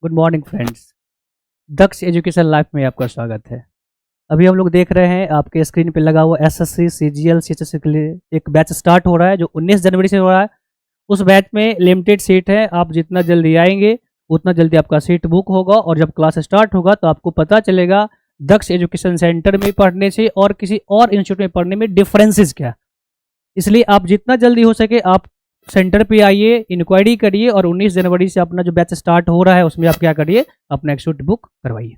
Good morning friends. Daksh education life में आपका स्वागत है। अभी हम लोग देख रहे हैं आपके स्क्रीन पे लगा हुआ एसएससी सीजीएल सीएचएससी के लिए एक बैच स्टार्ट हो रहा है जो 19 जनवरी से हो रहा है। उस बैच में लिमिटेड सीट है, आप जितना जल्दी आएंगे उतना जल्दी आपका सीट बुक होगा और जब क्लास स्टार्ट होगा तो आपको पता चलेगा दक्ष एजुकेशन सेंटर में पढ़ने से और किसी और इंस्टीट्यूट में पढ़ने में डिफरेंसेस क्या। इसलिए आप जितना जल्दी हो सके आप सेंटर पे आइए, इंक्वायरी करिए और 19 जनवरी से अपना जो बैच स्टार्ट हो रहा है उसमें आप क्या करिए, अपना एक सीट बुक करवाइए।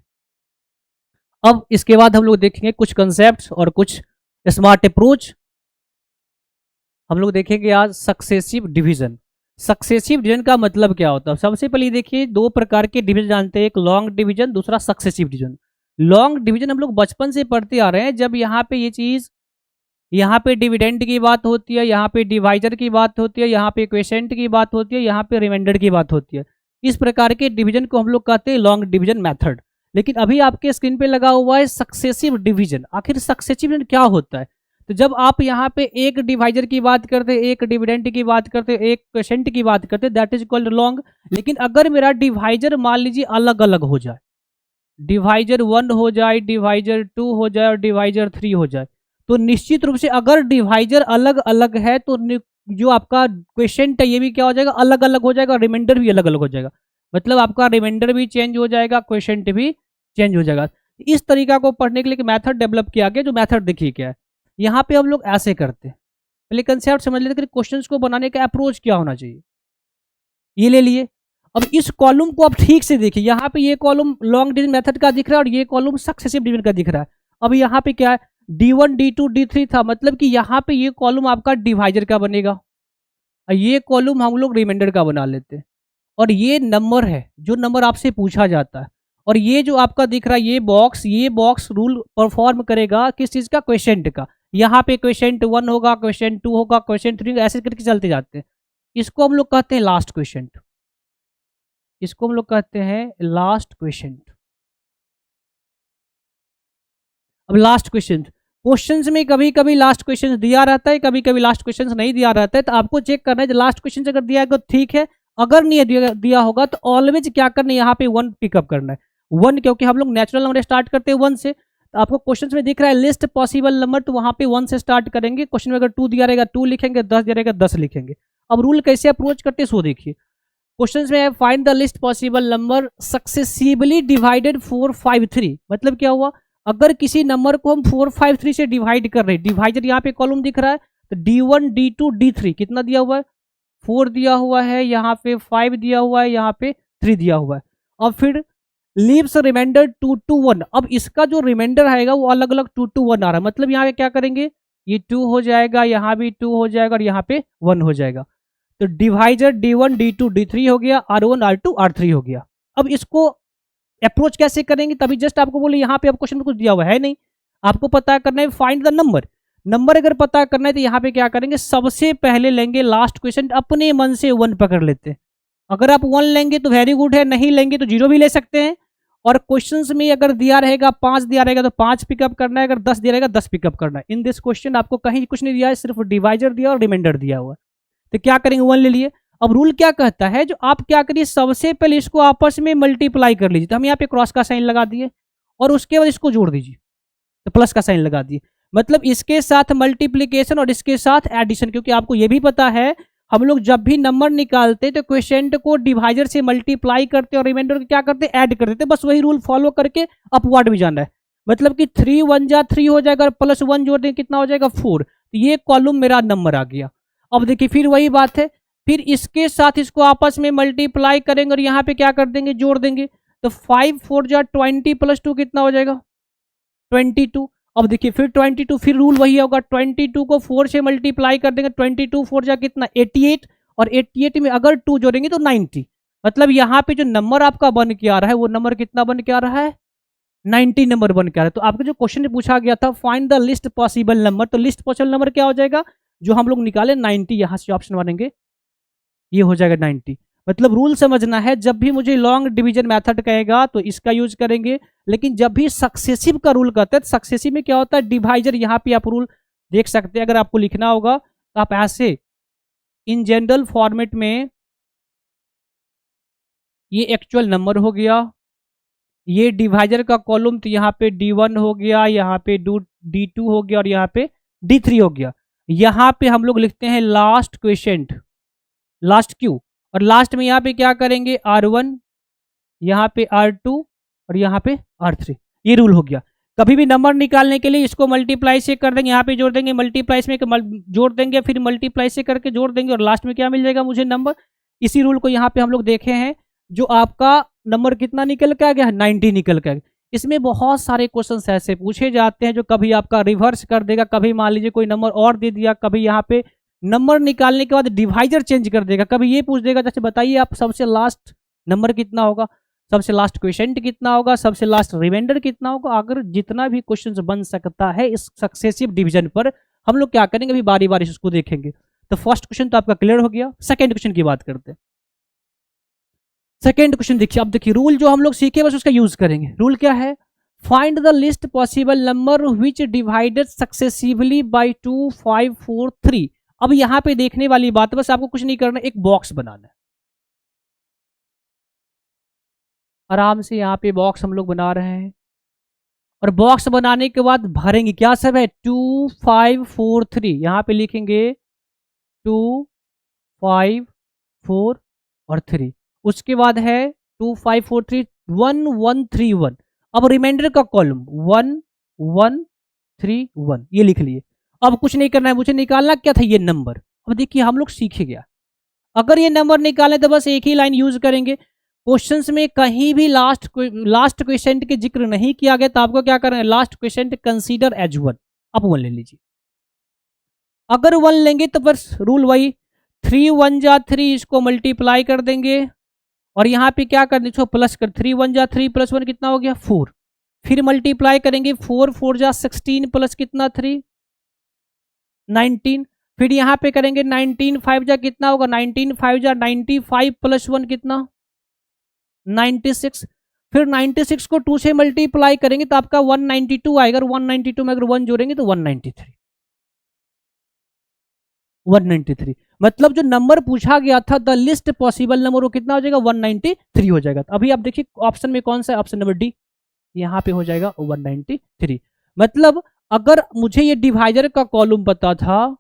अब इसके बाद हम लोग देखेंगे कुछ कंसेप्ट्स और कुछ स्मार्ट अप्रोच। हम लोग देखेंगे आज सक्सेसिव डिवीजन। सक्सेसिव डिवीजन का मतलब क्या होता है? सबसे पहले देखिए, दो प्रकार के डिवीजन जानते हैं, एक लॉन्ग डिवीजन, दूसरा सक्सेसिव डिवीजन। लॉन्ग डिवीजन हम लोग बचपन से पढ़ते आ रहे हैं। जब यहाँ पे ये चीज, यहाँ पे डिविडेंड की बात होती है, यहाँ पे डिवाइजर की बात होती है, यहाँ पे क्वेशेंट की बात होती है, यहाँ पे रिमाइंडर की बात होती है। इस प्रकार के डिवीजन को हम लोग कहते हैं लॉन्ग डिवीजन मेथड। लेकिन अभी आपके स्क्रीन पे लगा हुआ है सक्सेसिव डिवीजन। आखिर सक्सेसिव डिवीजन क्या होता है? तो जब आप यहाँ पे एक डिवाइजर की बात करते हैं, एक डिविडेंड की बात करते हैं, एक क्वेशेंट की बात करते हैं, दैट इज कॉल्ड लॉन्ग। लेकिन अगर मेरा डिवाइजर मान लीजिए अलग अलग हो जाए, डिवाइजर 1 हो जाए, डिवाइजर 2 हो जाए और डिवाइजर 3 हो जाए, तो निश्चित रूप से अगर डिवाइजर अलग अलग है तो जो आपका क्वेश्चन है ये भी क्या हो जाएगा, अलग अलग हो जाएगा और रिमाइंडर भी अलग अलग हो जाएगा। मतलब आपका रिमाइंडर भी चेंज हो जाएगा, क्वेश्चन भी चेंज हो जाएगा। इस तरीका को पढ़ने के लिए मैथड डेवलप किया गया। जो मैथड देखिए क्या है, यहाँ पे हम लोग ऐसे करते हैं। पहले कंसेप्ट समझ लेते कि क्वेश्चंस को बनाने का अप्रोच क्या होना चाहिए। ये ले लिए। अब इस कॉलम को आप ठीक से देखिए, यहाँ पे ये कॉलम लॉन्ग डिवीजन मेथड का दिख रहा है और ये कॉलम सक्सेसिव डिवीजन का दिख रहा है। अब यहाँ पे क्या है, D1 D2 D3 था, मतलब कि यहाँ पे ये कॉलम आपका डिवाइजर का बनेगा और ये कॉलम हम लोग रिमाइंडर का बना लेते हैं। और ये नंबर है जो नंबर आपसे पूछा जाता है। और ये जो आपका दिख रहा है ये बॉक्स रूल परफॉर्म करेगा किस चीज का, क्वेश्चन का। यहाँ पे क्वेश्चन 1 होगा, क्वेश्चन 2 होगा, क्वेश्चन 3 ऐसे करके चलते जाते हैं। इसको हम लोग कहते हैं लास्ट क्वेश्चन। इसको हम लोग कहते हैं लास्ट क्वेश्चन। अब लास्ट क्वेश्चन, क्वेश्चंस में कभी कभी लास्ट क्वेश्चन दिया रहता है, कभी कभी लास्ट क्वेश्चन नहीं दिया रहता है। तो आपको चेक करना है, लास्ट क्वेश्चन अगर दिया है तो ठीक है, अगर नहीं दिया होगा तो ऑलवेज क्या करना है, यहाँ पे 1 पिकअप करना है। 1, क्योंकि हम लोग नेचुरल नंबर स्टार्ट करते हैं 1 से। तो आपको क्वेश्चन में दिख रहा है लिस्ट पॉसिबल नंबर, तो वहां पे 1 से स्टार्ट करेंगे। क्वेश्चन में अगर 2 दिया रहेगा 2 लिखेंगे, 10 दिया रहेगा 10 लिखेंगे। अब रूल कैसे अप्रोच करते हैं सो देखिए। क्वेश्चन में है find the least possible number successively divided 4 5 3। मतलब क्या हुआ, अगर किसी नंबर को हम 4 5 3 से डिवाइड कर रहे हैं, डिवाइजर यहाँ पे कॉलम दिख रहा है, तो D1 D2 D3 कितना दिया हुआ है, 4 दिया हुआ है, यहाँ पे 5 दिया हुआ है, यहाँ पे 3 दिया हुआ है। अब फिर लीव्स रिमाइंडर 2 to 1। अब इसका जो रिमाइंडर आएगा वो अलग अलग 2 to 1 आ रहा है। मतलब यहाँ पे क्या करेंगे, ये 2 हो जाएगा, यहाँ भी 2 हो जाएगा और यहाँ पे 1 हो जाएगा। तो डिवाइजर D1 D2 D3 हो गया, R1 R2 R3 हो गया। अब इसको अप्रोच कैसे करेंगे, तभी जस्ट आपको बोले यहाँ पे अब क्वेश्चन में कुछ दिया हुआ है नहीं, आपको पता करना है फाइंड द नंबर। नंबर अगर पता करना है तो यहाँ पे क्या करेंगे, सबसे पहले लेंगे लास्ट क्वेश्चन, अपने मन से 1 पकड़ लेते हैं। अगर आप 1 लेंगे तो वेरी गुड है, नहीं लेंगे तो 0 भी ले सकते हैं। और क्वेश्चंस में अगर दिया रहेगा 5 दिया रहेगा तो 5 पिकअप करना है, अगर 10 दिया रहेगा 10 पिकअप करना है। इन दिस क्वेश्चन आपको कहीं कुछ नहीं दिया है, सिर्फ डिवाइजर दिया और रिमाइंडर दिया हुआ है। तो क्या करेंगे, 1 ले लिए। अब रूल क्या कहता है, जो आप क्या करिए, सबसे पहले इसको आपस में मल्टीप्लाई कर लीजिए। तो हम यहाँ पे क्रॉस का साइन लगा दिए और उसके बाद इसको जोड़ दीजिए, तो प्लस का साइन लगा दिए। मतलब इसके साथ मल्टीप्लीकेशन और इसके साथ एडिशन, क्योंकि आपको ये भी पता है हम लोग जब भी नंबर निकालते तो क्वेश्चन को डिवाइजर से मल्टीप्लाई करते और रिमाइंडर को क्या करते, ऐड कर देते। बस वही रूल फॉलो करके अपवर्ड भी जाना है। मतलब कि 3 1 जा 3 हो जाएगा और प्लस 1 जोड़ दें कितना हो जाएगा 4। तो ये कॉलम मेरा नंबर आ गया। अब देखिए फिर वही बात है, फिर इसके साथ इसको आपस में मल्टीप्लाई करेंगे और यहाँ पे क्या कर देंगे, जोड़ देंगे। तो 5 4 जा 20 प्लस 2 कितना हो जाएगा 22। अब देखिए फिर 22, फिर रूल वही होगा, 22 को 4 से मल्टीप्लाई कर देंगे, 22 4 जा कितना 88, और 88 में अगर 2 जोड़ेंगे तो 90। मतलब यहाँ पे जो नंबर आपका बन के आ रहा है वो नंबर कितना बन के आ रहा है, 90 नंबर बन के आ रहा है। तो आपको जो क्वेश्चन पूछा गया था find the least possible number, तो लिस्ट पॉसिबल नंबर क्या हो जाएगा, जो हम लोग निकाले 90, यहाँ से ऑप्शन बनेंगे, ये हो जाएगा 90। मतलब रूल समझना है, जब भी मुझे लॉन्ग डिवीजन मेथड कहेगा तो इसका यूज करेंगे। लेकिन जब भी सक्सेसिव का रूल कहते हैं, सक्सेसिव में क्या होता है, डिवाइजर, यहाँ पे आप रूल देख सकते हैं। अगर आपको लिखना होगा तो आप ऐसे इन जनरल फॉर्मेट में ये एक्चुअल नंबर हो गया, ये डिवाइजर का कॉलम तो यहाँ पे D1 हो गया, यहाँ पे D2 हो गया और यहाँ पे D3 हो गया। यहाँ पे हम लोग लिखते हैं लास्ट क्वेश्चन, लास्ट क्यू, और लास्ट में यहाँ पे क्या करेंगे R1, यहाँ पे R2 और यहाँ पे R3। ये रूल हो गया। कभी भी नंबर निकालने के लिए इसको मल्टीप्लाई से कर देंगे, यहाँ पे जोड़ देंगे, मल्टीप्लाई में जोड़ देंगे, फिर मल्टीप्लाई से करके जोड़ देंगे और लास्ट में क्या मिल जाएगा मुझे नंबर। इसी रूल को यहाँ पे हम लोग देखे हैं। जो आपका नंबर कितना निकल के आ गया, 90 निकल के आ गया। इसमें बहुत सारे क्वेश्चन ऐसे पूछे जाते हैं जो कभी आपका रिवर्स कर देगा, कभी मान लीजिए कोई नंबर और दे दिया, कभी यहाँ पे नंबर निकालने के बाद डिवाइजर चेंज कर देगा, कभी ये पूछ देगा जैसे बताइए आप सबसे लास्ट नंबर कितना होगा, सबसे लास्ट क्वेश्चन कितना होगा, सबसे लास्ट रिमाइंडर कितना होगा। अगर जितना भी क्वेश्चन बन सकता है इस सक्सेसिव डिवीजन पर, हम लोग क्या करेंगे अभी बारी बारी उसको देखेंगे। तो फर्स्ट क्वेश्चन तो आपका क्लियर हो गया। सेकंड क्वेश्चन की बात करते हैं। सेकंड क्वेश्चन देखिए, अब देखिए रूल जो हम लोग सीखे बस उसका यूज करेंगे। रूल क्या है, find the least possible number which divided successively by 2, 5, 4, 3। अब यहाँ पे देखने वाली बात, बस आपको कुछ नहीं करना, एक बॉक्स बनाना है। आराम से यहाँ पे बॉक्स हम लोग बना रहे हैं और बॉक्स बनाने के बाद भरेंगे क्या सब है, 2, 5, 4, 3। यहाँ पे लिखेंगे 2, 5, 4 और 3। उसके बाद है 2, 5, 4, 3, 1, 1, 3, 1। अब रिमाइंडर का कॉलम 1, 1, 3, 1 ये लिख लिए। अब कुछ नहीं करना है, मुझे निकालना क्या था, ये नंबर। अब देखिए हम लोग सीख गया, अगर ये नंबर निकालें तो बस एक ही लाइन यूज करेंगे। क्वेश्चंस में कहीं भी लास्ट क्वेश्चन के जिक्र नहीं किया गया तो आपको क्या करना है, लास्ट क्वेश्चन कंसीडर एज 1। आप 1 ले लीजिए। अगर 1 लेंगे तो बस रूल वही, 3 1 जा 3, इसको मल्टीप्लाई कर देंगे और यहाँ पे क्या कर देंगे, प्लस कर, 3 1 जा 3 प्लस 1 कितना हो गया 4। फिर मल्टीप्लाई करेंगे, 4 4 जा 16 प्लस कितना 3, 19। फिर यहाँ पे करेंगे 19 5 जा कितना होगा, 19 5 जा 95 प्लस 1 कितना 96। फिर 96 को 2 से मल्टीप्लाई करेंगे तो आपका 192 आएगा, 192 में अगर 1 जोड़ेंगे तो 193। 193 मतलब जो नंबर पूछा गया था द लिस्ट पॉसिबल नंबर वो कितना हो जाएगा, 193 हो जाएगा। तो अभी आप देखिए ऑप्शन में कौन सा है, ऑप्शन नंबर डी, यहाँ पे हो जाएगा 193। मतलब अगर मुझे ये डिवाइजर का कॉलम पता था,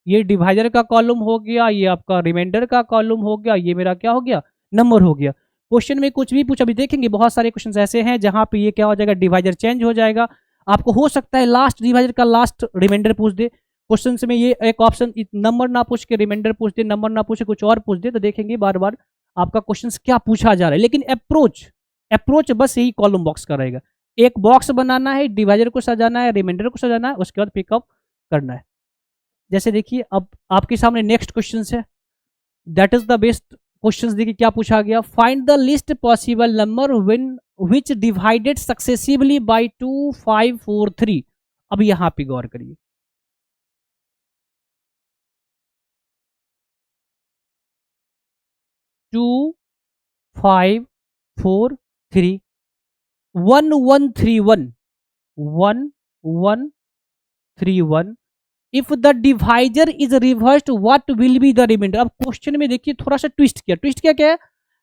ये डिवाइजर का कॉलम हो गया, ये आपका रिमाइंडर का कॉलम हो गया, ये मेरा क्या हो गया, नंबर हो गया। क्वेश्चन में कुछ भी पूछा, अभी देखेंगे बहुत सारे क्वेश्चन ऐसे हैं जहां पे ये क्या हो जाएगा, डिवाइजर चेंज हो जाएगा। आपको हो सकता है लास्ट डिवाइजर का लास्ट रिमाइंडर पूछ दे क्वेश्चन में, ये एक ऑप्शन नंबर ना पूछ के रिमाइंडर पूछ दे, नंबर ना पूछ के कुछ और पूछ दे, तो देखेंगे बार बार आपका क्वेश्चन क्या पूछा जा रहा है। लेकिन अप्रोच बस यही कॉलम बॉक्स का रहेगा। एक बॉक्स बनाना है, डिवाइजर को सजाना है, रिमाइंडर को सजाना है, उसके बाद पिकअप करना है। जैसे देखिए अब आपके सामने नेक्स्ट क्वेश्चन है, that is the best question. देखिए क्या पूछा गया, find the least possible number when which divided successively by 2, 5, 4, 3। अब यहां पे गौर करिए, 2, 5, 4, 3, 1, 1, 3, 1, 1, 1, 3, 1। If the divisor is reversed what will be the remainder. अब क्वेश्चन में देखिए थोड़ा सा ट्विस्ट किया क्या है,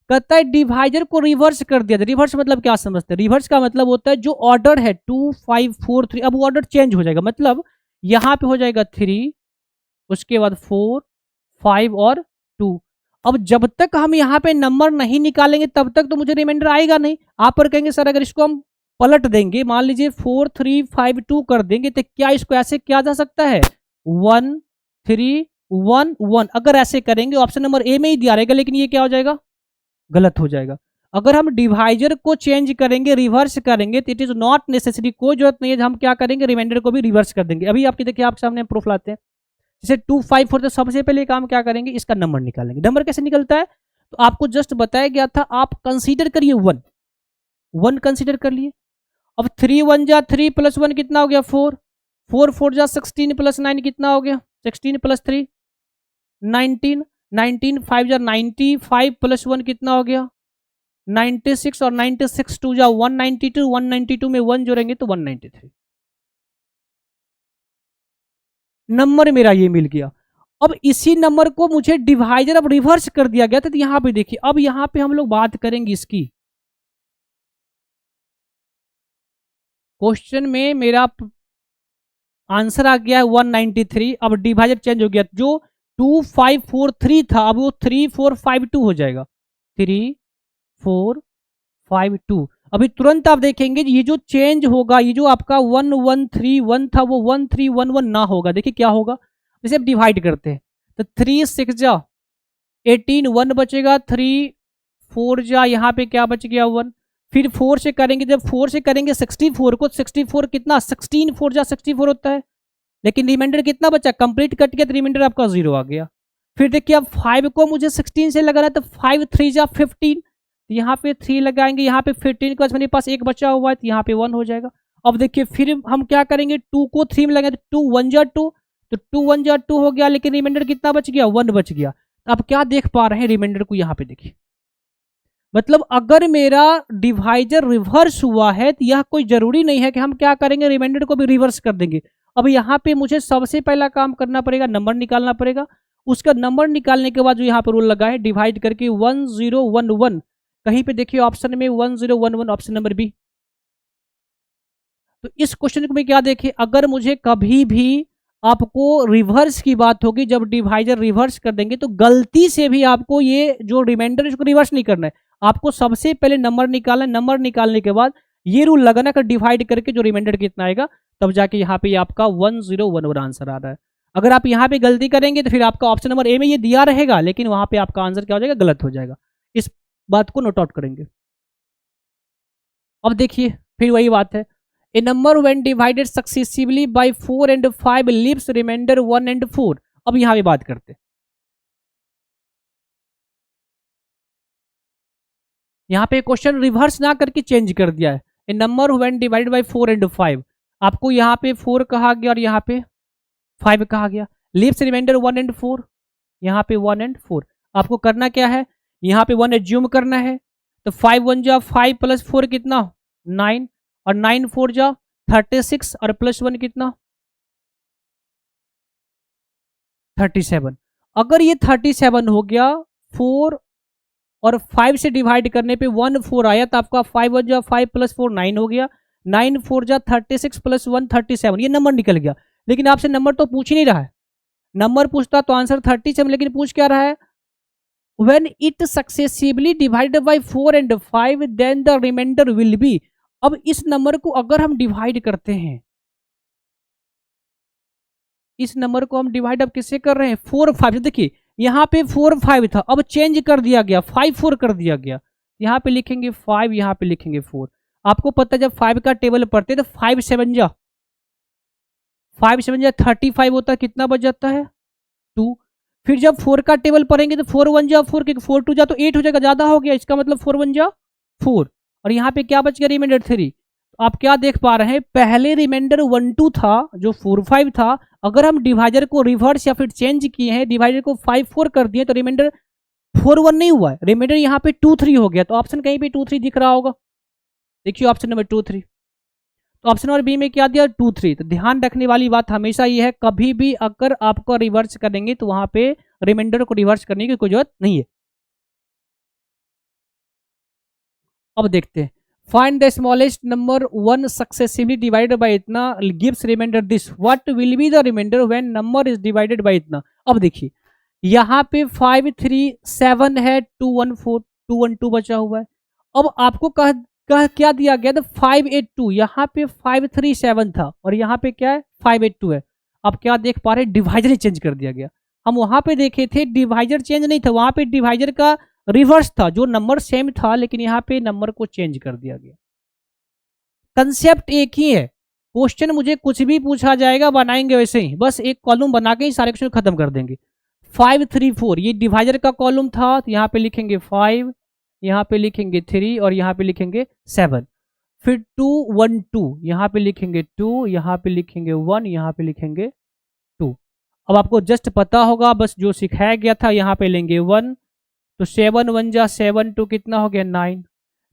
कहता है डिवाइजर को रिवर्स कर दिया। रिवर्स मतलब क्या समझते हैं, रिवर्स का मतलब होता है जो ऑर्डर है 2, 5, 4, 3, अब वो ऑर्डर चेंज हो जाएगा। मतलब यहाँ पे हो जाएगा 3, उसके बाद 4, 5 और 2। अब जब तक हम यहाँ पे नंबर नहीं निकालेंगे तब तक तो मुझे रिमाइंडर आएगा नहीं। आप पर कहेंगे सर अगर इसको हम पलट देंगे, मान लीजिए 4, 3, 5, 2 कर देंगे तो क्या इसको ऐसे किया जा सकता है, 1, 3, 1, 1। अगर ऐसे करेंगे ऑप्शन नंबर ए में ही दिया रहेगा, लेकिन ये क्या हो जाएगा, गलत हो जाएगा। अगर हम डिवाइजर को चेंज करेंगे, रिवर्स करेंगे, तो इट इज नॉट नेसेसरी, कोई जरूरत नहीं है हम क्या करेंगे, रिमाइंडर को भी रिवर्स कर देंगे। अभी आपके देखिए आपके सामने प्रूफ लाते हैं। जैसे 2, 5, 4, तो सबसे पहले काम क्या करेंगे, इसका नंबर निकालेंगे। नंबर कैसे निकलता है, तो आपको जस्ट बताया गया था, आप कंसीडर करिए 1 कंसीडर कर लिए। अब 3 1 जा 3 प्लस 1 कितना हो गया 4, 4 4 जा 16 प्लस 9 कितना हो गया 16 प्लस 3 19, 19 5 जा 95 प्लस 1 कितना हो गया 96, और 96 2 जा 192, 192 में 1 जोड़ेंगे तो 193। नंबर मेरा ये मिल गया। अब इसी नंबर को मुझे डिवाइजर अब रिवर्स कर दिया गया था, तो यहाँ पे देखिए, अब यहाँ पे हम लोग बात करेंगे इसकी। क्वेश्चन में मेरा आंसर आ गया है 193। अब डिवाइजर चेंज हो गया, जो 2543 था अब वो 3452 हो जाएगा, 3452। अभी तुरंत आप देखेंगे ये जो चेंज होगा, ये जो आपका 1131 था वो 1311 ना होगा। देखिए क्या होगा, जैसे अब डिवाइड करते हैं तो 3 6 जा 18, 1 बचेगा, 3 4 जा यहाँ पे क्या बच गया 1, फिर 4 से करेंगे, जब 4 से करेंगे 64 को, 64 कितना 16 4 जा 64 होता है, लेकिन रिमाइंडर कितना बचा, कंप्लीट कट गया तो रिमाइंडर आपका 0 आ गया। फिर देखिए अब 5 को मुझे 16 से लगाना है, तो 5 3 जा 15, यहाँ पे 3 लगाएंगे, यहाँ पे 15 के बाद मेरे पास 1 बचा हुआ है तो यहाँ पे 1 हो जाएगा। अब देखिए फिर हम क्या करेंगे, 2 को 3 में लगाएंगे तो 2 1 जा 2, तो 2 1 जा 2 हो गया, लेकिन रिमाइंडर कितना बच गया 1 बच गया। तो आप क्या देख पा रहे हैं रिमाइंडर को, यहाँ पे देखिए, मतलब अगर मेरा डिवाइजर रिवर्स हुआ है तो यह कोई जरूरी नहीं है कि हम क्या करेंगे रिमाइंडर को भी रिवर्स कर देंगे। अब यहाँ पे मुझे सबसे पहला काम करना पड़ेगा, नंबर निकालना पड़ेगा। उसका नंबर निकालने के बाद जो यहाँ पे रूल लगा है डिवाइड करके 1011, कहीं पे देखिए ऑप्शन में 1011, ऑप्शन नंबर बी। तो इस क्वेश्चन में क्या देखिए, अगर मुझे कभी भी आपको रिवर्स की बात होगी, जब डिवाइजर रिवर्स कर देंगे तो गलती से भी आपको ये जो रिमाइंडर इसको रिवर्स नहीं करना है, आपको सबसे पहले नंबर निकालना है। नंबर निकालने के बाद ये रूल लगाना कर डिवाइड करके जो रिमाइंडर कितना आएगा, तब जाके यहाँ पे आपका 1011 आंसर आ रहा है। अगर आप यहाँ पे गलती करेंगे तो फिर आपका ऑप्शन नंबर ए में ये दिया रहेगा, लेकिन वहां पे आपका आंसर क्या हो जाएगा, गलत हो जाएगा। इस बात को नोट आउट करेंगे। अब देखिए फिर वही बात है, a number when divided successively by 4 and 5 leaves remainder 1 and 4। अब यहाँ पे बात करते हैं, यहाँ पे क्वेश्चन रिवर्स ना करके चेंज कर दिया है। A number when divided by 4 and 5, आपको यहाँ पे 4 कहा गया और यहाँ पे 5 कहा गया, लीव्स रिमाइंडर 1 and 4, यहाँ पे 1 and 4। आपको करना क्या है, यहाँ पे 1 एज्यूम करना है, तो 5 1 जा 5 प्लस 4 कितना 9, और 9 4 जा 36, और प्लस 1 कितना 37। अगर ये 37 हो गया, 4 और 5 से डिवाइड करने पे 1 4 आया, तो आपका 5 1 जा 5 प्लस 4 9 हो गया, 9 4 जा 36 प्लस 1 37, ये नंबर निकल गया। लेकिन आपसे नंबर तो पूछ ही नहीं रहा है, नंबर पूछता तो आंसर 37, लेकिन पूछ क्या रहा है, when it successively divided by 4 and 5 then the remainder will be। अब इस नंबर को अगर हम डिवाइड करते हैं, इस नंबर को हम डिवाइड अब किससे कर रहे हैं, 4 5 से। देखिए यहाँ पे 4 5 था, अब चेंज कर दिया गया 5 4 कर दिया गया, यहाँ पे लिखेंगे 5, यहाँ पे लिखेंगे 4। आपको पता है जब 5 का टेबल पढ़ते तो 5 7 जा 35 होता है, कितना बच जाता है 2। फिर जब 4 का टेबल पढ़ेंगे तो 4 1 जा 4, 4 2 जा तो 8 हो जाएगा, ज्यादा हो गया, इसका मतलब 4 1 जा 4, और यहाँ पे क्या बच गया रिमाइंडर 3। आप क्या देख पा रहे हैं, पहले रिमाइंडर 1 2 था जो 4 5 था, अगर हम डिवाइजर को रिवर्स या फिर चेंज किए हैं, डिवाइजर को 5 4 कर दिए, तो रिमाइंडर 4 1 नहीं हुआ है, रिमाइंडर यहाँ पे 2 3 हो गया। तो ऑप्शन कहीं पे 2 3 दिख रहा होगा, देखिए ऑप्शन नंबर 2 3। तो ऑप्शन नंबर बी में क्या दिया 2 3। तो ध्यान रखने वाली बात हमेशा ये है, कभी भी अगर आपको रिवर्स करेंगे तो वहां पे रिमाइंडर को रिवर्स करने की कोई जरूरत नहीं है। अब देखते हैं, find the smallest number 1 successively divided by इतना gives remainder this, what will be the remainder when number is divided by इतना। अब देखिए यहाँ पे 5 3 7 है, 2 1 4 2 1 2 बचा हुआ है। अब आपको क्या दिया गया था 5 8 2, यहाँ पे 5 3 7 था और यहाँ पे क्या है 5 8 2 है। अब क्या देख पा रहे हैं, डिवाइजर चेंज कर दिया गया। हम वहां पे देखे थे डिवाइजर चेंज नहीं था, वहां पे डिवाइजर का रिवर्स था, जो नंबर सेम था, लेकिन यहाँ पे नंबर को चेंज कर दिया गया। कंसेप्ट एक ही है, क्वेश्चन मुझे कुछ भी पूछा जाएगा बनाएंगे वैसे ही, बस एक कॉलम बना के ही सारे क्वेश्चन खत्म कर देंगे। 5 3 4 ये डिवाइजर का कॉलम था, तो यहाँ पे लिखेंगे 5, यहाँ पे लिखेंगे 3 और यहाँ पे लिखेंगे 7। फिर 2 1 2 यहाँ पे लिखेंगे 2, यहाँ पे लिखेंगे 1, यहाँ पे लिखेंगे 2। अब आपको जस्ट पता होगा, बस जो सिखाया गया था यहाँ पे लेंगे 1, तो 7 1 जा 7 2 कितना हो गया 9,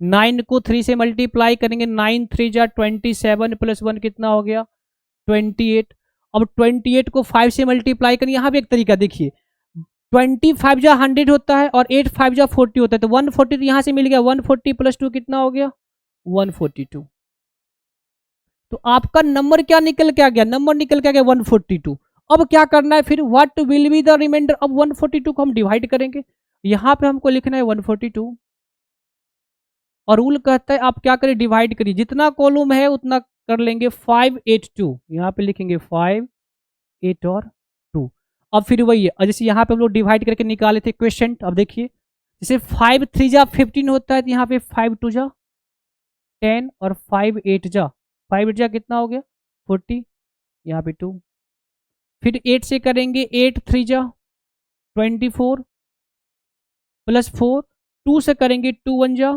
9 को 3 से मल्टीप्लाई करेंगे, 9 3 जा 27 प्लस 1 कितना हो गया 28। अब 28 को 5 से मल्टीप्लाई करें, यहाँ पे एक तरीका देखिए, 25 जा 100 होता है और 8 5 जा 40 होता है, तो 140 तो यहाँ से मिल गया, 140 प्लस 2 कितना हो गया 142। तो आपका नंबर क्या निकल के आ गया, नंबर निकल के आ गया 142। अब क्या करना है फिर, what will be the remainder. अब 142 को हम डिवाइड करेंगे, यहाँ पे हमको लिखना है 142 और रूल कहता है आप क्या करें, डिवाइड करिए, जितना कॉलम है उतना कर लेंगे 5 8 2, यहाँ पे लिखेंगे 5 8 और 2। अब फिर वही है, और जैसे यहाँ पे हम लोग डिवाइड करके निकाले थे क्वेश्चन, अब देखिए जैसे 5 3 जा 15 होता है, तो यहाँ पे 5 2 जा 10 और 5 8 जा 5 8 जा कितना हो गया 40, यहाँ पे 2। फिर 8 से करेंगे 8 3 जा 24 प्लस 4, 2 से करेंगे 2 1 जा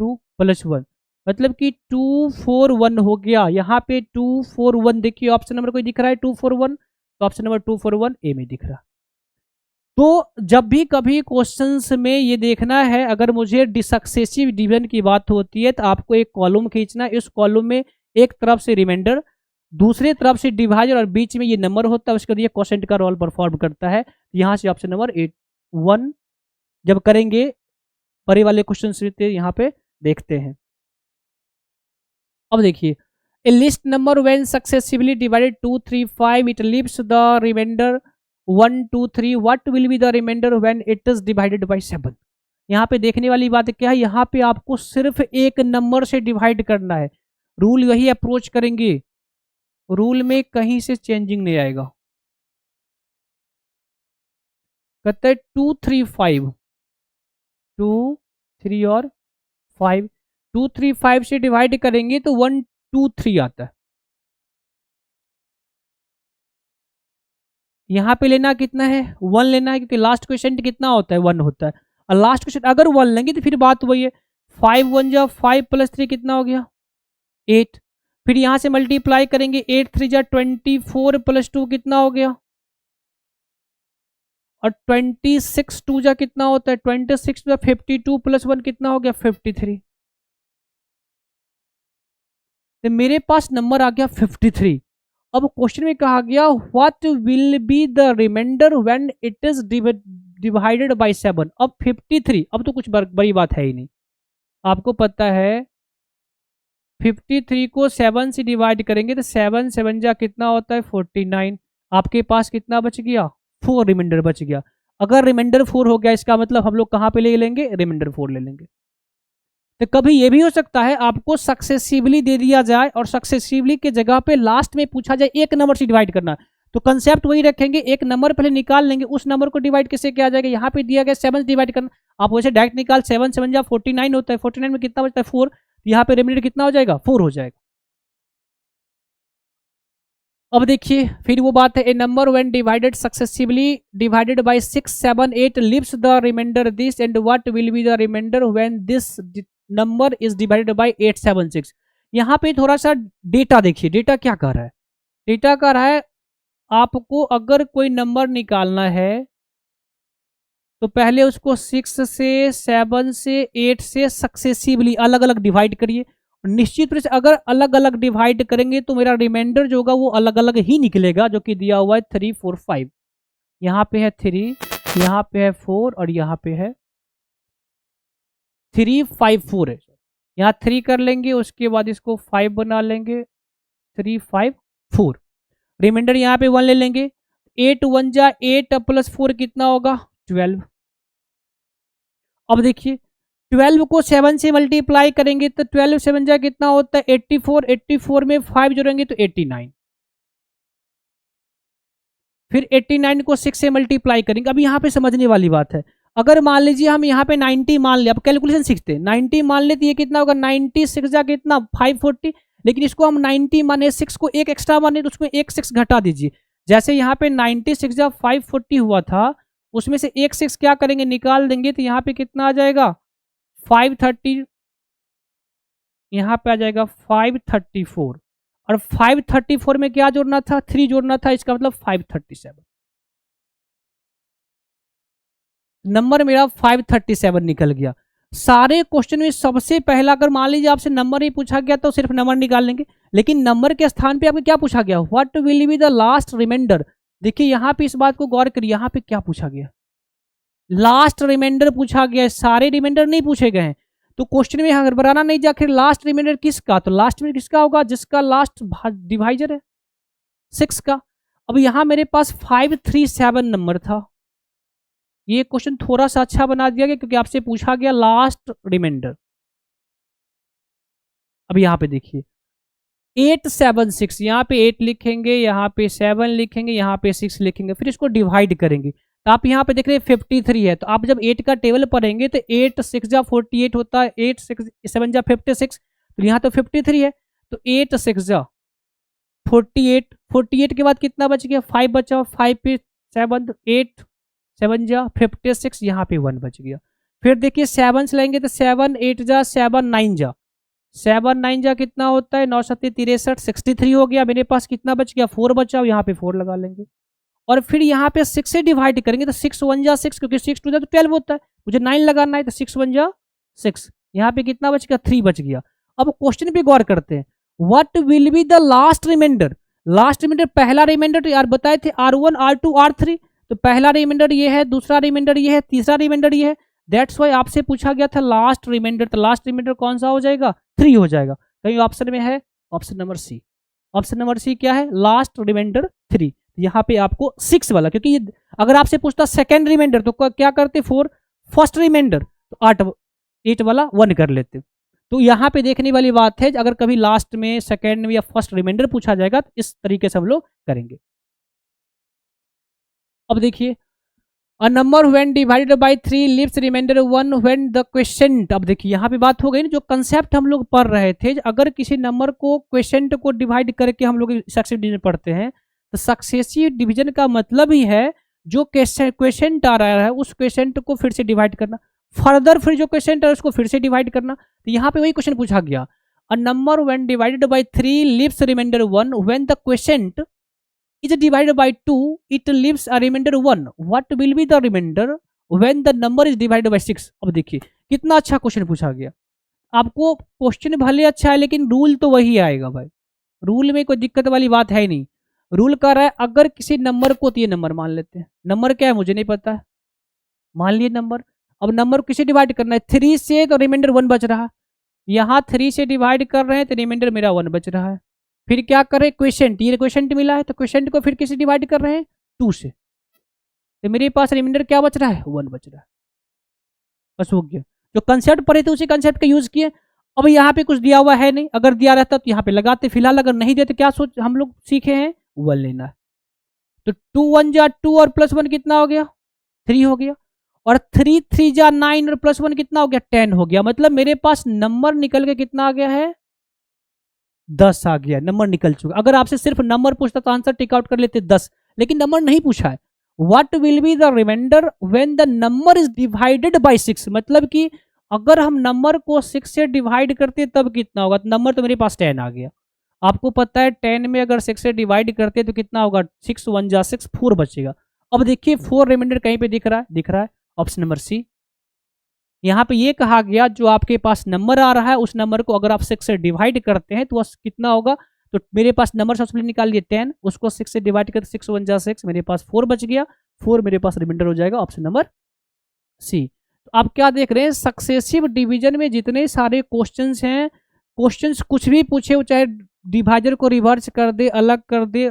2 प्लस 1, मतलब कि 2 4 1 हो गया। यहाँ पे 2 4 1 देखिए, ऑप्शन नंबर कोई दिख रहा है 2 4 1, तो ऑप्शन नंबर 2 4 1 ए में दिख रहा। तो जब भी कभी क्वेश्चंस में ये देखना है, अगर मुझे सक्सेसिव डिवीजन की बात होती है तो आपको एक कॉलम खींचना है, इस कॉलम में एक तरफ से रिमाइंडर, दूसरी तरफ से डिवाइजर और बीच में ये नंबर होता है, उसके लिए क्वेश्चन का रोल परफॉर्म करता है। यहाँ से ऑप्शन नंबर 1 जब करेंगे परे वाले क्वेश्चन यहाँ पे देखते हैं। अब देखिए, a least number when successively divided 2 3 5 it leaves the remainder 1 2 3, what will be the remainder when it is divided by 7। यहाँ पे देखने वाली बात क्या है, यहाँ पे आपको सिर्फ एक नंबर से डिवाइड करना है, रूल वही अप्रोच करेंगे, रूल में कहीं से चेंजिंग नहीं आएगा। कहते हैं 2 3 5, 2 3 और 5, 2 3 5 से डिवाइड करेंगे तो 1 2 3 आता है। यहाँ पे लेना कितना है 1 लेना है, क्योंकि लास्ट क्वेश्चन कितना होता है 1 होता है, और लास्ट क्वेश्चन अगर 1 लेंगे तो फिर बात वही है, 5 1 जा 5 प्लस 3 कितना हो गया 8, फिर यहाँ से मल्टीप्लाई करेंगे 8 3 जा 24 प्लस 2 कितना हो गया, और 26 2 जा कितना होता है 26 जा 52 प्लस 1 कितना हो गया 53। तो मेरे पास नंबर आ गया 53। अब क्वेश्चन में कहा गया what will be the remainder when it is divided by 7। अब 53, अब तो कुछ बड़ी बात है ही नहीं, आपको पता है 53 को 7 से डिवाइड करेंगे तो 7 7 जा कितना होता है 49, आपके पास कितना बच गया 4 रिमाइंडर बच गया। अगर रिमाइंडर 4 हो गया इसका मतलब हम लोग कहाँ पे ले लेंगे, रिमाइंडर 4 ले लेंगे। तो कभी ये भी हो सकता है आपको सक्सेसिवली दे दिया जाए और सक्सेसिवली के जगह पे लास्ट में पूछा जाए एक नंबर से डिवाइड करना, तो कंसेप्ट वही रखेंगे, एक नंबर पहले निकाल लेंगे, उस नंबर को डिवाइड कैसे किया जाएगा, यहाँ पे दिया गया 7 से डिवाइड करना, आप वैसे डायरेक्ट निकाल 7 7 जा 49 होता है, 49 में कितना बचता है 4, यहाँ पे रिमाइंडर कितना हो जाएगा 4 हो जाएगा। अब देखिए फिर वो बात है, a number when divided successively divided by 6 7 8 leaves the remainder this and what will be the remainder when this number is divided by 8 7 6। यहाँ पे थोड़ा सा डेटा देखिए, डेटा क्या कर रहा है, डेटा कर रहा है आपको अगर कोई नंबर निकालना है तो पहले उसको 6 से 7 से 8 से सक्सेसिवली अलग अलग डिवाइड करिए, निश्चित रूप से अगर अलग अलग डिवाइड करेंगे तो मेरा रिमाइंडर जो होगा वो अलग अलग ही निकलेगा, जो कि दिया हुआ है 3 4 5, यहाँ पे है 3, यहाँ पे है 4 और यहाँ पे है 3 5 4 है, यहाँ 3 कर लेंगे उसके बाद इसको 5 बना लेंगे 3 5 4, रिमाइंडर यहाँ पे 1 ले लेंगे, 8 1 जा 8 प्लस 4 कितना होगा 12। अब देखिए 12 को 7 से मल्टीप्लाई करेंगे तो 12 7 जा कितना होता है 84, 84 में 5 जोड़ेंगे तो 89, फिर 89 को 6 से मल्टीप्लाई करेंगे। अब यहाँ पे समझने वाली बात है, अगर मान लीजिए हम यहाँ पे 90 मान ले, अब कैलकुलेशन सीखते हैं, 90 मान ले तो ये कितना होगा 96 जा कितना 540, लेकिन इसको हम 90 माने 6 को एक एक्स्ट्रा माने तो उसमें एक 6 घटा दीजिए, जैसे यहाँ पे 96 जा 540 हुआ था उसमें से एक 6 क्या करेंगे निकाल देंगे तो यहाँ पे कितना आ जाएगा 530, यहाँ पे आ जाएगा 534, और 534 में क्या जोड़ना था 3 जोड़ना था, इसका मतलब 537, नंबर मेरा 537 निकल गया। सारे क्वेश्चन में सबसे पहला अगर मान लीजिए आपसे नंबर ही पूछा गया तो सिर्फ नंबर निकाल लेंगे, लेकिन नंबर के स्थान पे आपको क्या पूछा गया, what will be the last remainder. देखिए यहाँ पे इस बात को गौर करिए, यहाँ पे क्या पूछा गया, लास्ट रिमाइंडर पूछा गया है, सारे रिमाइंडर नहीं पूछे गए हैं। तो क्वेश्चन में हड़बड़ाना नहीं, जा आखिर लास्ट रिमाइंडर किसका, तो लास्ट में किसका होगा, जिसका लास्ट डिवाइजर है 6 का। अब यहाँ मेरे पास 537 नंबर था, ये क्वेश्चन थोड़ा सा अच्छा बना दिया गया क्योंकि आपसे पूछा गया लास्ट रिमाइंडर। अब यहाँ पे देखिए 876, यहाँ पे 8 लिखेंगे, यहाँ पे 7 लिखेंगे, यहाँ पे 6 लिखेंगे, फिर इसको डिवाइड करेंगे। तो आप यहाँ पे देख रहे हैं 53 है, तो आप जब 8 का टेबल पढ़ेंगे तो 8 6 जा 48 होता है, 8 6 7 जा 56, तो यहाँ तो 53 है, तो 8 6 जा 48, 48 के बाद कितना बच गया, 5 बचा, 5 पे 7 8 7 जा 56, यहाँ पे 1 बच गया। फिर देखिए 7 से लेंगे तो 7 8 जा 7 9 जा 7 9 जा कितना होता है 9 7 63, 63 हो गया। मेरे पास कितना बच गया, 4 बचा, यहाँ पे 4 लगा लेंगे। और फिर यहाँ पे 6 से डिवाइड करेंगे तो 6 1 जा 6, क्योंकि 6 2 जा तो 12 होता है, मुझे 9 लगाना है, तो 6 1 जा 6, यहाँ पे कितना बच गया, 3 बच गया। अब क्वेश्चन पे गौर करते हैं, what will be the last remainder. Last remainder, पहला रिमाइंडर तो यार बताए थे R1 R2 R3, तो पहला रिमाइंडर ये है, दूसरा रिमाइंडर ये है, तीसरा रिमाइंडर ये है। दैट्स वाई आपसे पूछा गया था लास्ट रिमाइंडर, तो लास्ट रिमाइंडर कौन सा हो जाएगा, 3 हो जाएगा। कहीं ऑप्शन में है, option number C. Option number C क्या है, लास्ट रिमाइंडर 3। यहाँ पे आपको 6 वाला, क्योंकि ये अगर आपसे पूछता सेकेंड रिमाइंडर तो क्या करते 4, फर्स्ट रिमाइंडर तो 8 वाला 1 कर लेते। तो यहाँ पे देखने वाली बात है, अगर कभी लास्ट में सेकेंड में या फर्स्ट रिमाइंडर पूछा जाएगा तो इस तरीके से हम लोग करेंगे। अब देखिए a number when divided by 3 leaves remainder 1 when the quotient. अब देखिए यहाँ पे बात हो गई ना, जो कंसेप्ट हम लोग पढ़ रहे थे, अगर किसी नंबर को क्वेश्चन को डिवाइड करके हम लोग सक्सेसिव डिवीजन पढ़ते हैं, तो सक्सेसिव डिवीजन का मतलब ही है जो क्वेश्चन आ रहा है उस क्वेश्चन को फिर से डिवाइड करना, फर्दर फिर जो क्वेश्चन है उसको फिर से डिवाइड करना। तो यहाँ पे वही क्वेश्चन पूछा गया, a number when divided by 3 leaves remainder 1 when the quotient is divided by 2 it leaves a remainder 1, what will be the remainder when the number is divided by 6। अब देखिए कितना अच्छा क्वेश्चन पूछा गया, आपको क्वेश्चन भले अच्छा है लेकिन रूल तो वही आएगा भाई, रूल में कोई दिक्कत वाली बात है ही नहीं। रूल कर रहा है अगर किसी नंबर को, तो ये नंबर मान लेते हैं, नंबर क्या है मुझे नहीं पता है, मान लिए नंबर। अब नंबर को किसे डिवाइड करना है, 3 से, तो रिमाइंडर 1 बच रहा है, यहाँ 3 से डिवाइड कर रहे हैं तो रिमाइंडर मेरा 1 बच रहा है। फिर क्या करें, क्वेश्चन, ये क्वेश्चन मिला है तो क्वेश्चन को फिर किसे डिवाइड कर रहे हैं, 2 से, तो मेरे पास रिमाइंडर क्या बच रहा है, 1 बच रहा है। बस हो गया, जो कंसेप्ट पढ़े थे उसी कंसेप्ट का यूज किए। अब यहाँ पे कुछ दिया हुआ है नहीं, अगर दिया रहता तो यहाँ पे लगाते, फिलहाल अगर नहीं देते क्या सोच हम लोग सीखे हैं, 1 लेना है। तो 2 1 जा 2 और प्लस 1 कितना हो गया, 3 हो गया, और 3 3 जा 9 और प्लस 1 कितना हो गया, 10 हो गया। मतलब मेरे पास नंबर निकल के कितना आ गया है, 10 आ गया, नंबर निकल चुका। अगर आपसे सिर्फ नंबर पूछता तो आंसर टिक आउट कर लेते 10, लेकिन नंबर नहीं पूछा है। What will be the remainder when the number is divided by 6, मतलब कि अगर हम नंबर को 6 से डिवाइड करते तब कितना होगा, तो नंबर तो मेरे पास 10 आ गया। आपको पता है 10 में अगर 6 से डिवाइड करते तो कितना होगा, 6 1 जा 6, 4 बचेगा। अब देखिए 4 रिमाइंडर कहीं पे दिख रहा है, ऑप्शन नंबर सी। यहाँ पे ये कहा गया जो आपके पास नंबर आ रहा है उस नंबर को अगर आप 6 से डिवाइड करते हैं तो कितना होगा, तो मेरे पास नंबर सबसे पहले निकाल लिए 10, उसको 6 से डिवाइड करते 6 1 जा 6, मेरे पास 4 बच गया, 4 मेरे पास रिमाइंडर हो जाएगा, ऑप्शन नंबर सी। तो आप क्या देख रहे हैं, सक्सेसिव डिवीजन में जितने सारे क्वेश्चंस हैं, क्वेश्चंस कुछ भी पूछे, चाहे डिवाइजर को रिवर्स कर दे, अलग कर दे,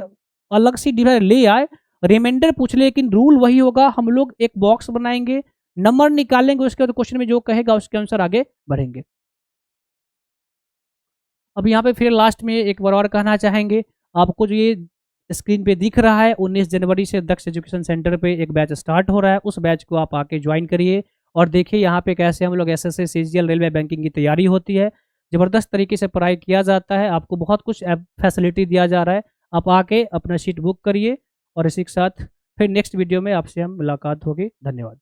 अलग सी डिवाइजर ले आए, रिमाइंडर पूछ ले, लेकिन रूल वही होगा। हम लोग एक बॉक्स बनाएंगे, नंबर निकालेंगे, उसके बाद क्वेश्चन में जो कहेगा उसके अनुसार आगे बढ़ेंगे। अब यहाँ पे फिर लास्ट में एक बार और कहना चाहेंगे, आपको जो ये स्क्रीन पे दिख रहा है 19 जनवरी से दक्ष एजुकेशन सेंटर पे एक बैच स्टार्ट हो रहा है, उस बैच को आप आके ज्वाइन करिए और देखिए यहाँ पे कैसे हम लोग एसएससी सीजीएल रेलवे बैंकिंग की तैयारी होती है। ज़बरदस्त तरीके से पढ़ाई किया जाता है, आपको बहुत कुछ फैसिलिटी दिया जा रहा है। आप आके अपना सीट बुक करिए और इसी के साथ फिर नेक्स्ट वीडियो में आपसे हम मुलाकात होगी। धन्यवाद।